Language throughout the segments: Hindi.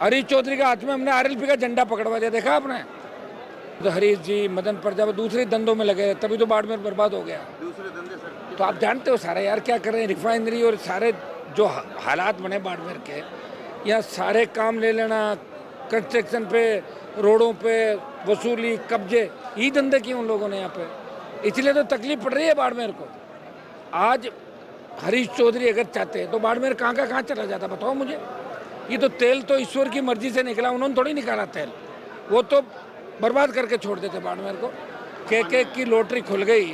हरीश चौधरी के हाथ में हमने आरएलपी का झंडा पकड़वा दिया, देखा आपने? तो हरीश जी, मदन प्रजापति दूसरे धंधों में लगे, तभी तो बाड़मेर बर्बाद हो गया। दूसरे धंधे सर, तो आप जानते हो सारे यार क्या कर रहे हैं, रिफाइनरी और सारे जो हालात बने बाड़मेर के, यहाँ सारे काम ले लेना, कंस्ट्रक्शन पे, रोडों पे वसूली, कब्जे, यही धंधे किए उन लोगों ने यहाँ पे, इसलिए तो तकलीफ पड़ रही है बाड़मेर को। आज हरीश चौधरी अगर चाहते तो बाड़मेर कहाँ का कहाँ चला जाता, बताओ मुझे। ये तो तेल तो ईश्वर की मर्जी से निकला, उन्होंने थोड़ी निकाला तेल, वो तो बर्बाद करके छोड़ देते बाड़मेर को। के की लॉटरी खुल गई,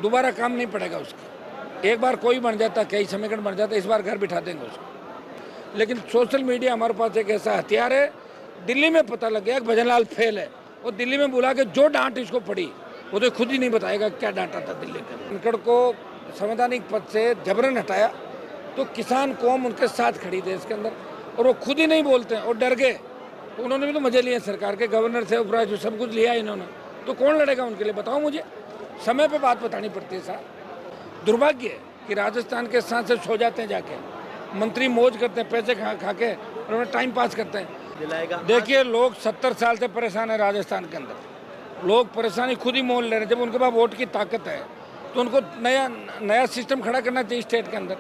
दोबारा काम नहीं पड़ेगा उसका। एक बार कोई बन जाता, कई समीकरण बन जाता, इस बार घर बिठा देंगे उसको। लेकिन सोशल मीडिया हमारे पास एक ऐसा हथियार है, दिल्ली में पता लग गया कि भजनलाल फेल है, वो दिल्ली में बुला के जो डांट इसको पड़ी वो तो खुद ही नहीं बताएगा क्या डांटा था दिल्ली के। धनखड़ को संवैधानिक पद से जबरन हटाया तो किसान कौम उनके साथ खड़ी थी इसके अंदर, और वो खुद ही नहीं बोलते और डर गए, तो उन्होंने भी तो मजे लिए सरकार के, गवर्नर से उपराज्य सब कुछ लिया इन्होंने, तो कौन लड़ेगा उनके लिए, बताओ मुझे। समय पे बात बतानी पड़ती है साहब। दुर्भाग्य है कि राजस्थान के सांसद सो जाते हैं जाके, मंत्री मौज करते हैं, पैसे खा के और उन्हें टाइम पास करते हैं। देखिए, लोग 70 साल से परेशान है राजस्थान के अंदर, लोग परेशानी खुद ही मोल ले रहे हैं। जब उनके पास वोट की ताकत है तो उनको नया सिस्टम खड़ा करना चाहिए स्टेट के अंदर।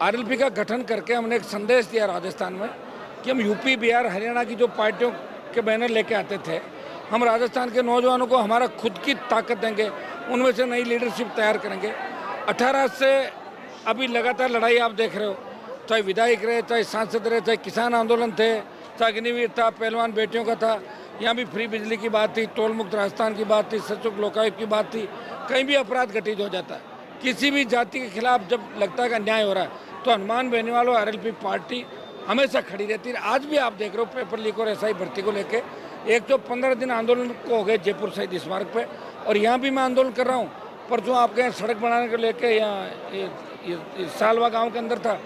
आरएलपी का गठन करके हमने एक संदेश दिया राजस्थान में कि हम यूपी, बिहार, हरियाणा की जो पार्टियों के बैनर लेके आते थे, हम राजस्थान के नौजवानों को हमारा खुद की ताकत देंगे, उनमें से नई लीडरशिप तैयार करेंगे। 18 से अभी लगातार लड़ाई आप देख रहे हो, चाहे विधायक रहे, चाहे सांसद रहे, चाहे किसान आंदोलन थे, चाहे अग्निवीर था, पहलवान बेटियों का था, यहाँ भी फ्री बिजली की बात थी, टोल मुक्त राजस्थान की बात थी, सचमुच लोकायुक्त की बात थी। कहीं भी अपराध घटित हो जाता है, किसी भी जाति के खिलाफ जब लगता है कि अन्याय हो रहा है, तो हनुमान बेनीवाल आरएलपी पार्टी हमेशा खड़ी रहती है। आज भी आप देख रहे हो पेपर लीक और एसआई भर्ती को लेके, एक तो 15 दिन आंदोलन को हो गए जयपुर शहीद स्मारक पे, और यहाँ भी मैं आंदोलन कर रहा हूँ। परसों आपके यहाँ सड़क बनाने को लेके यहाँ सालवा गांव के अंदर था।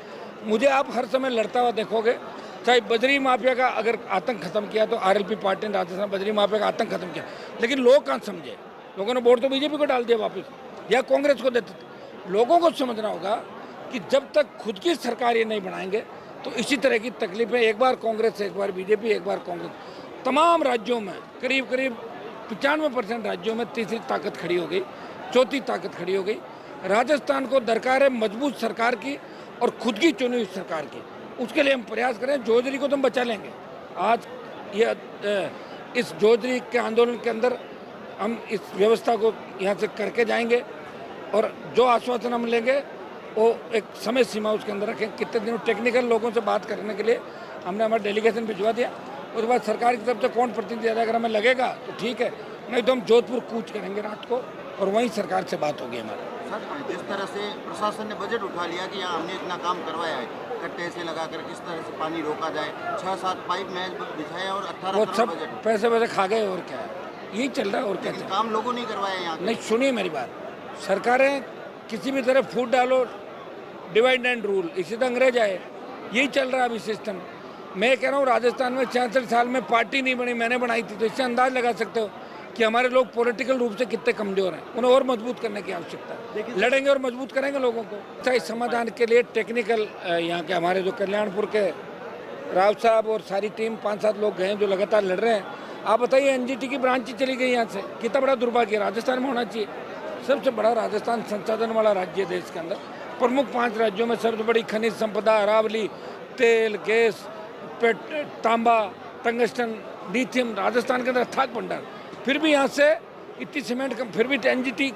मुझे आप हर समय लड़ता हुआ देखोगे, चाहे बजरी माफिया का अगर आतंक खत्म किया तो आरएलपी पार्टी ने राजस्थान बजरी माफिया का आतंक खत्म किया, लेकिन लोग कहाँ समझे। लोगों ने वोट तो बीजेपी को डाल दिया वापस, या कांग्रेस को देते थे। लोगों को समझना होगा कि जब तक खुद की सरकार ये नहीं बनाएंगे तो इसी तरह की तकलीफें, एक बार कांग्रेस, एक बार बीजेपी, एक बार कांग्रेस। तमाम राज्यों में करीब 95% राज्यों में तीसरी ताकत खड़ी हो गई, चौथी ताकत खड़ी हो गई। राजस्थान को दरकार है मजबूत सरकार की और खुद की चुनी हुई सरकार की। उसके लिए हम प्रयास करें। जोजरी को तो हम बचा लेंगे। आज ये इस जोजरी के आंदोलन के अंदर हम इस व्यवस्था को यहाँ से करके जाएंगे, और जो आश्वासन हम लेंगे वो एक समय सीमा उसके अंदर रखें। कितने दिनों टेक्निकल लोगों से बात करने के लिए हमने हमारा डेलीगेशन भिजवा दिया। उसके बाद सरकार की तरफ से कौन प्रतिनिधि अगर हमें लगेगा तो ठीक है, नहीं तो हम जोधपुर कूच करेंगे रात को, और वहीं सरकार से बात होगी हमारी। सर, जिस तरह से प्रशासन ने बजट उठा लिया कि यहाँ हमने इतना काम करवाया है, कट्टे से लगाकर किस तरह से पानी रोका जाए, 6-7 पाइप मैच बिछाया और 18 वो करोड़ सब बजट, पैसे खा गए, और क्या है, यही चल रहा है। और क्या काम लोगों ने करवाया यहाँ। नहीं, सुनिए मेरी बात, सरकारें किसी भी तरह फूट डालो, डिवाइड एंड रूल, इसी तरह अंग्रेज आए, यही चल रहा है अभी सिस्टम। मैं कह रहा हूँ राजस्थान में 66 साल में पार्टी नहीं बनी, मैंने बनाई थी, तो इससे अंदाज लगा सकते हो कि हमारे लोग पॉलिटिकल रूप से कितने कमजोर हैं। उन्हें और मजबूत करने की आवश्यकता है, लड़ेंगे और मजबूत करेंगे लोगों को। इस समाधान के लिए टेक्निकल यहाँ के हमारे जो कल्याणपुर के राव साहब और सारी टीम 5-7 लोग गए जो लगातार लड़ रहे हैं। आप बताइए, एनजीटी की ब्रांच ही चली गई यहाँ से, कितना बड़ा दुर्भाग्य राजस्थान में होना चाहिए। सबसे बड़ा राजस्थान संसाधन वाला राज्य है देश के अंदर। प्रमुख 5 राज्यों में सबसे बड़ी खनिज संपदा, अरावली, तेल, गैस, तांबा, टंगस्टन, लिथियम, राजस्थान के अंदर थाक भंडार। फिर भी यहाँ से इतनी सीमेंट कम, फिर भी एनजीटी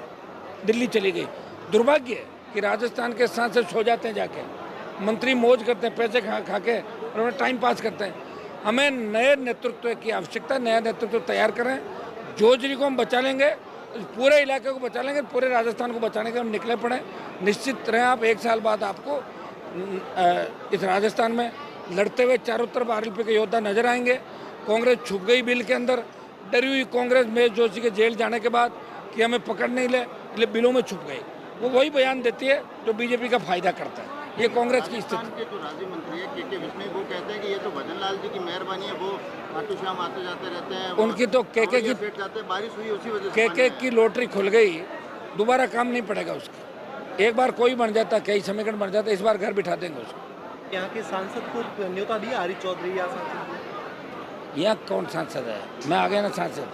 दिल्ली चली गई। दुर्भाग्य है कि राजस्थान के सांसद सो जाते हैं जाके, मंत्री मौज करते हैं, पैसे खा के और उन्हें टाइम पास करते हैं। हमें नए नेतृत्व की आवश्यकता, नया नेतृत्व तैयार करें। जोजरी को हम बचा लेंगे, पूरे इलाके को बचा लेंगे, पूरे राजस्थान को बचाने के हम निकले पड़े। निश्चित रहें आप, 1 साल बाद आपको इस राजस्थान में लड़ते हुए चारों तरफ आरएलपी के योद्धा नजर आएंगे। कांग्रेस छुप गई बिल के अंदर, डरी हुई कांग्रेस महेश जोशी के जेल जाने के बाद कि हमें पकड़ नहीं ले, इसलिए बिलों में छुप गई। वो वही बयान देती है जो बीजेपी का फायदा करता है। ये कांग्रेस की स्थिति। के जो राज्य मंत्री है के विष्णु, वो कहते हैं कि ये तो भजनलाल जी की मेहरबानी है, वो खाटू श्याम आते जाते रहते हैं। उनकी तो के की बारिश हुई उसी वजह से के की लॉटरी खुल गई, दोबारा काम नहीं पड़ेगा उसका। एक बार कोई बन जाता, कई समीकरण बन जाता, इस बार घर बिठा देंगे उसको। यहाँ के सांसद को न्योता दिया हरीश चौधरी या सांसद यहाँ कौन सांसद है? मैं आ गया ना सांसद,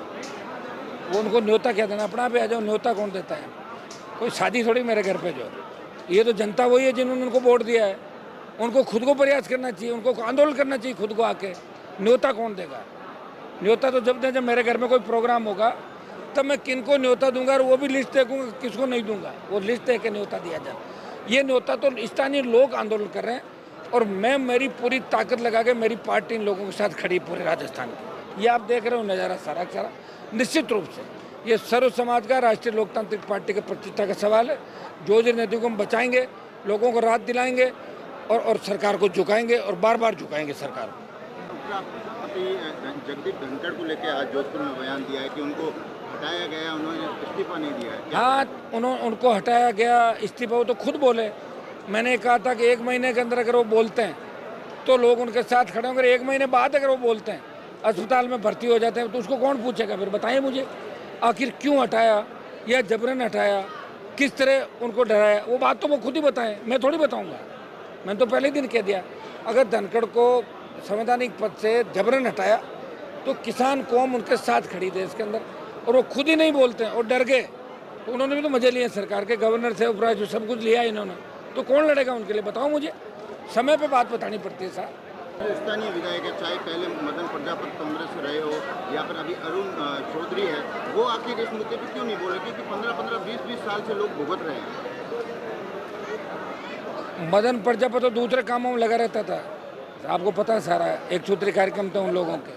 वो उनको न्योता क्या देना? अपना पे आ जाओ, न्योता कौन देता है? कोई शादी थोड़ी मेरे घर पे जो, ये तो जनता वही है जिन्होंने उनको वोट दिया है। उनको खुद को प्रयास करना चाहिए, उनको आंदोलन करना चाहिए खुद को आके। न्योता कौन देगा? न्योता तो जब मेरे घर में कोई प्रोग्राम होगा तब मैं किनको न्योता दूंगा, और वो भी लिस्ट देखूंगा किसको नहीं दूंगा, वो लिस्ट दे के न्योता दिया जाए। ये न्योता तो स्थानीय लोग आंदोलन कर रहे हैं, और मैं मेरी पूरी ताकत लगा के मेरी पार्टी इन लोगों के साथ खड़ी पूरे राजस्थान की। ये आप देख रहे हो नज़ारा सारा निश्चित रूप से ये सर्व समाज का राष्ट्रीय लोकतांत्रिक पार्टी के प्रतिष्ठा का सवाल है। जो नदियों को हम बचाएंगे, लोगों को राहत दिलाएंगे और सरकार को झुकाएंगे, और बार बार झुकाएंगे सरकार को। अभी जगदीप धनखड़ को लेकर आज जोधपुर में बयान दिया है कि उनको हटाया गया, उन्होंने इस्तीफा नहीं दिया है। हाँ, उनको हटाया गया, इस्तीफा, वो तो खुद बोले। मैंने कहा था कि 1 महीने के अंदर अगर वो बोलते हैं तो लोग उनके साथ खड़े होंगे। 1 महीने बाद अगर वो बोलते हैं, अस्पताल में भर्ती हो जाते हैं, तो उसको कौन पूछेगा? फिर बताइए मुझे, आखिर क्यों हटाया या जबरन हटाया, किस तरह उनको डराया? वो बात तो वो खुद ही बताएं, मैं थोड़ी बताऊंगा। मैंने तो पहले दिन कह दिया, अगर धनखड़ को संवैधानिक पद से जबरन हटाया तो किसान कौम उनके साथ खड़ी थी इसके अंदर, और वो खुद ही नहीं बोलते हैं और डर गए। तो उन्होंने भी तो मजे लिए, सरकार के गवर्नर से उपराज्य सब कुछ लिया इन्होंने, तो कौन लड़ेगा उनके लिए? बताओ मुझे, समय पे बात बतानी पड़ती है साहब। स्थानीय विधायक है, चाहे पहले मदन प्रजापति कांग्रेस से रहे हो या फिर अभी अरुण चौधरी है, वो आखिर इस मुद्दे पे क्यों नहीं बोले? क्योंकि 15-15, 20-20 साल से लोग भुगत रहे हैं। मदन प्रजापति तो दूसरे कामों में लगा रहता था, आपको पता है सारा। एक सूत्री कार्यक्रम थे उन लोगों के।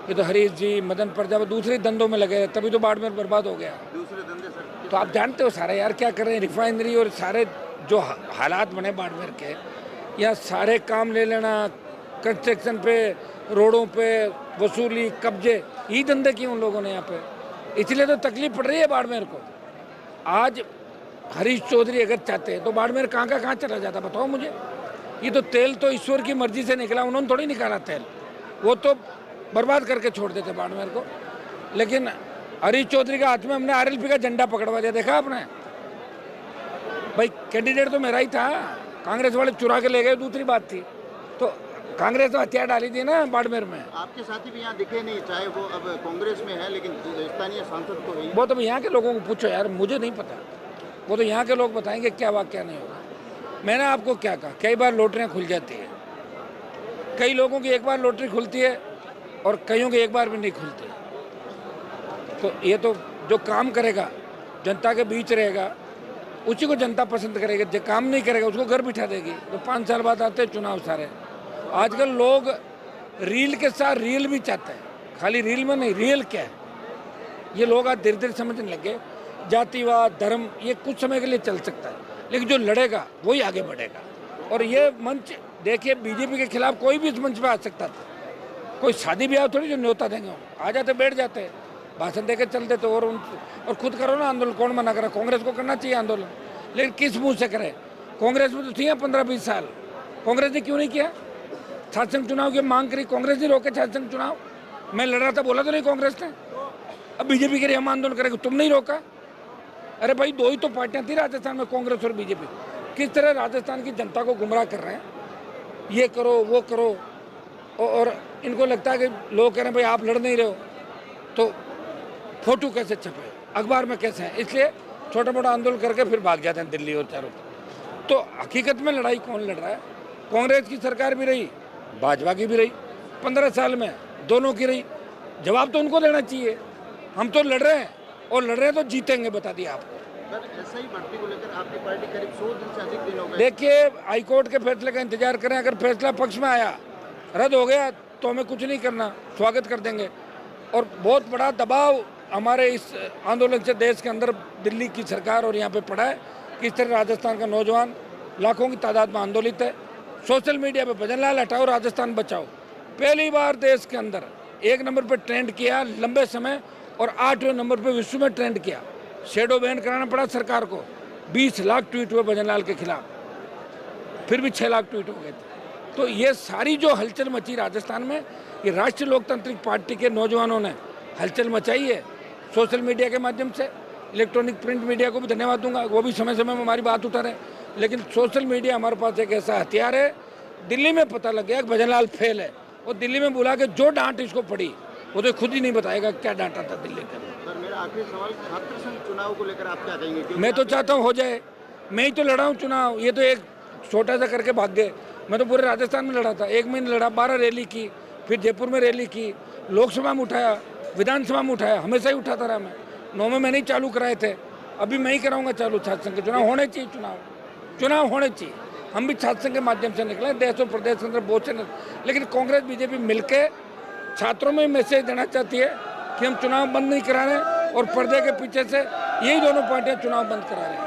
ये तो हरीश जी, मदन प्रजापति दूसरे धंधों में लगे, तभी तो बाड़मेर बर्बाद हो गया। दूसरे धंधे सर, तो आप जानते हो सारे यार क्या कर रहे हैं। रिफाइनरी और सारे जो हालात बने बाड़मेर के, यहाँ सारे काम ले लेना, कंस्ट्रक्शन पे, रोडों पे वसूली, कब्जे, यही धंधे किए उन लोगों ने यहाँ पे। इसलिए तो तकलीफ पड़ रही है बाड़मेर को। आज हरीश चौधरी अगर चाहते हैं तो बाड़मेर कहाँ चला जाता, बताओ मुझे। ये तो तेल तो ईश्वर की मर्जी से निकला, उन्होंने थोड़ी निकाला तेल, वो तो बर्बाद करके छोड़ देते बाड़मेर को। लेकिन हरीश चौधरी के हाथ में हमने आरएलपी का झंडा पकड़वा दिया, देखा आपने? भाई कैंडिडेट तो मेरा ही था, कांग्रेस वाले चुरा के ले गए, दूसरी बात थी। तो कांग्रेस तो हथियार डाली थी ना बाड़मेर में। आपके साथी भी यहाँ दिखे नहीं, चाहे वो अब कांग्रेस में है, लेकिन स्थानीय सांसद तो है। वो तो यहाँ के लोगों को पूछो यार, मुझे नहीं पता, वो तो यहाँ के लोग बताएंगे क्या हुआ क्या नहीं होगा। मैंने आपको क्या कहा, कई बार लॉटरियाँ खुल जाती है, कई लोगों की एक बार लॉटरी खुलती है और कईयों की एक बार भी नहीं खुलती। तो ये तो जो काम करेगा, जनता के बीच रहेगा, उसी को जनता पसंद करेगी। जो काम नहीं करेगा उसको घर बिठा देगी। तो 5 साल बाद आते हैं चुनाव सारे। आजकल लोग रील के साथ रील भी चाहते हैं, खाली रील में नहीं, रियल क्या है ये लोग आज धीरे धीरे समझने लगे। जातिवाद, धर्म, ये कुछ समय के लिए चल सकता है, लेकिन जो लड़ेगा वही आगे बढ़ेगा। और ये मंच देखिए, बीजेपी के खिलाफ कोई भी इस मंच पे आ सकता था। कोई शादी ब्याह थोड़ी जो न्योता देंगे, आ जाते, बैठ जाते, भाषण दे के चल देते, और खुद करो ना आंदोलन। कौन मना करे? कांग्रेस को करना चाहिए आंदोलन, लेकिन किस मुंह से करे? कांग्रेस में तो थी 15-20 साल, कांग्रेस ने क्यों नहीं किया? छात्र संघ चुनाव की मांग करी, कांग्रेस ने रोके छात्र संघ चुनाव। मैं लड़ रहा था, बोला तो नहीं कांग्रेस ने। अब बीजेपी के लिए हम आंदोलन करेंगे, तुम नहीं रोका। अरे भाई, 2 ही तो पार्टियां थी राजस्थान में, कांग्रेस और बीजेपी। किस तरह राजस्थान की जनता को गुमराह कर रहे हैं, ये करो वो करो। और इनको लगता है कि लोग कह रहे हैं भाई आप लड़ नहीं रहे हो तो फोटो कैसे छपे, अखबार में कैसे हैं, इसलिए छोटा मोटा आंदोलन करके फिर भाग जाते हैं दिल्ली और चारों तरफ। तो हकीकत में लड़ाई कौन लड़ रहा है? कांग्रेस की सरकार भी रही, भाजपा की भी रही, 15 साल में दोनों की रही। जवाब तो उनको देना चाहिए। हम तो लड़ रहे हैं, और लड़ रहे हैं तो जीतेंगे, बता दिया आपको। ऐसा ही भर्ती को लेकर आपकी पार्टी करीब 100 दिन से अधिक दिन हो गए। देखिए, हाईकोर्ट के फैसले का इंतजार करें। अगर फैसला पक्ष में आया, रद्द हो गया, तो हमें कुछ नहीं करना, स्वागत कर देंगे। और बहुत बड़ा दबाव हमारे इस आंदोलन से देश के अंदर दिल्ली की सरकार और यहाँ पे पड़ा है कि इस तरह राजस्थान का नौजवान लाखों की तादाद में आंदोलित है। सोशल मीडिया पे भजन लाल हटाओ राजस्थान बचाओ, पहली बार देश के अंदर 1 नंबर पे ट्रेंड किया लंबे समय, और 8वें नंबर पे विश्व में ट्रेंड किया। शेडो बैन कराना पड़ा सरकार को। 20 लाख ट्वीट हुए भजन लाल के खिलाफ, फिर भी 6 लाख ट्वीट हो गए थे। तो ये सारी जो हलचल मची राजस्थान में, ये राष्ट्रीय लोकतांत्रिक पार्टी के नौजवानों ने हलचल मचाई है सोशल मीडिया के माध्यम से। इलेक्ट्रॉनिक प्रिंट मीडिया को भी धन्यवाद दूंगा, वो भी समय समय में हमारी बात उठा रहे हैं। लेकिन सोशल मीडिया हमारे पास एक ऐसा हथियार है, दिल्ली में पता लग गया कि भजन लाल फेल है, और दिल्ली में बुला के जो डांट इसको पड़ी वो तो खुद ही नहीं बताएगा क्या डांटा था दिल्ली के अंदर। सर मेरा आखिरी सवाल, छात्र संघ चुनाव को लेकर आप क्या कहेंगे? क्योंकि मैं तो चाहता हूँ हो जाए, मैं ही तो लड़ा हूँ चुनाव, ये तो एक छोटा सा करके भाग गए। मैं तो पूरे राजस्थान में लड़ा था, 1 महीने लड़ा, 12 रैली की, फिर जयपुर में रैली की, लोकसभा में उठाया, विधानसभा में उठाया, हमेशा ही उठाता रहा मैं। 9 में मैंने ही चालू कराए थे, अभी मैं ही कराऊंगा चालू छात्र संघ के चुनाव होने चाहिए, चुनाव होने चाहिए। हम भी छात्र संघ के माध्यम से निकले, देश और प्रदेश के अंदर बहुत से, लेकिन कांग्रेस बीजेपी मिलके छात्रों में मैसेज देना चाहती है कि हम चुनाव बंद नहीं करा रहे और पर्दे के पीछे से यही दोनों पार्टियां चुनाव बंद करा रहे हैं।